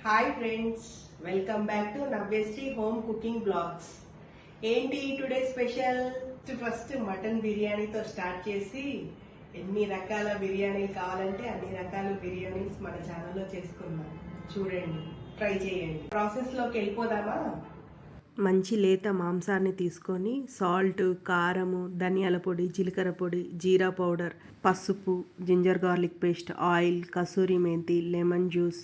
Hi friends, welcome back to Navyasri home cooking blogs. ఏంటి today special? First mutton బిర్యానీతో start చేసి ఎన్ని రకాల బిర్యానీలు కావాలంటే అన్ని రకాల బిర్యానీస్ మన ఛానల్లో చేసుకుందాం. చూడండి, ట్రై చేయండి. ప్రాసెస్ లోకి వెళ్ళిపోదామా? మంచి లేత మాంసాన్ని తీసుకొని సాల్ట్, కారము, ధనియాల పొడి, జీలకర్ర పొడి, జీరా పౌడర్, పసుపు, ginger garlic paste, oil, kasuri methi, lemon juice,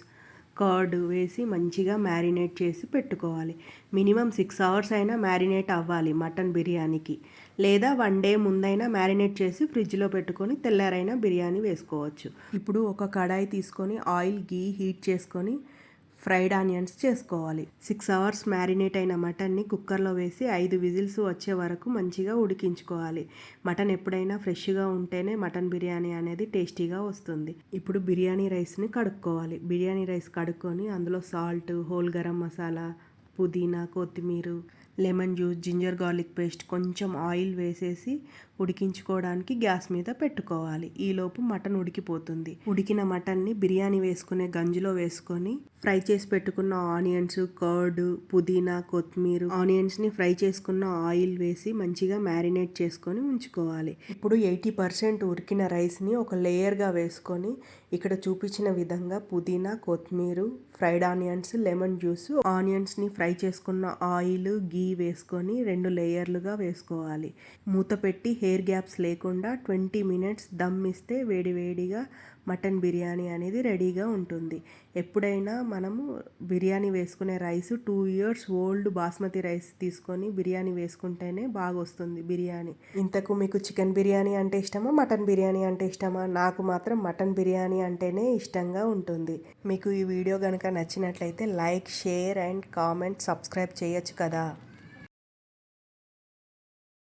curd వేసి మంచిగా మ్యారినేట్ చేసి పెట్టుకోవాలి. మినిమం 6 అవర్స్ అయినా మ్యారినేట్ అవ్వాలి మటన్ బిర్యానీకి. లేదా 1 డే ముందైనా మ్యారినేట్ చేసి ఫ్రిడ్జ్లో పెట్టుకొని తెల్లారైనా బిర్యానీ వేసుకోవచ్చు. ఇప్పుడు ఒక కడాయి తీసుకొని ఆయిల్, గీ హీట్ చేసుకొని ఫ్రైడ్ ఆనియన్స్ చేసుకోవాలి. 6 అవర్స్ మ్యారినేట్ అయిన మటన్ని కుక్కర్లో వేసి 5 విజిల్స్ వచ్చే వరకు మంచిగా ఉడికించుకోవాలి. మటన్ ఎప్పుడైనా ఫ్రెష్గా ఉంటేనే మటన్ బిర్యానీ అనేది టేస్టీగా వస్తుంది. ఇప్పుడు బిర్యానీ రైస్ని కడుక్కోవాలి. బిర్యానీ రైస్ కడుక్కొని అందులో సాల్ట్, హోల్ గరం మసాలా, పుదీనా, కొత్తిమీర, lemon juice, ginger garlic paste, కొంచెం ఆయిల్ వేసేసి ఉడికించుకోవడానికి గ్యాస్ మీద పెట్టుకోవాలి. ఈలోపు మటన్ ఉడికిపోతుంది. ఉడికిన మటన్ని బిర్యానీ వేసుకునే గంజిలో వేసుకొని ఫ్రై చేసి పెట్టుకున్న ఆనియన్స్, కర్డ్, పుదీనా, కొత్తిమీర, ఆనియన్స్ని ఫ్రై చేసుకున్న ఆయిల్ వేసి మంచిగా మ్యారినేట్ చేసుకొని ఉంచుకోవాలి. ఇప్పుడు 80% ఉడికిన రైస్ని ఒక లేయర్గా వేసుకొని ఇక్కడ చూపించిన విధంగా పుదీనా, కొత్తిమీర, ఫ్రైడ్ ఆనియన్స్, లెమన్ జ్యూస్, ఆనియన్స్ని ఫ్రై చేసుకున్న ఆయిల్, గీ వేసుకొని 2 లేయర్లుగా వేసుకోవాలి. మూత పెట్టి హెయిర్ గ్యాప్స్ లేకుండా 20 మినిట్స్ దమ్ ఇస్తే వేడివేడిగా మటన్ బిర్యానీ అనేది రెడీగా ఉంటుంది. ఎప్పుడైనా మనము బిర్యానీ వేసుకునే rice 2 years old basmati rice తీసుకొని బిర్యానీ వేసుకుంటేనే బాగా వస్తుంది బిర్యానీ. ఇంతకు మీకు చికెన్ బిర్యానీ అంటే ఇష్టమా, మటన్ బిర్యానీ అంటే ఇష్టమా? నాకు మాత్రం మటన్ బిర్యానీ అంటేనే ఇష్టంగా ఉంటుంది. మీకు ఈ వీడియో కనుక నచ్చినట్లయితే like, share and comment, subscribe చేయొచ్చు కదా.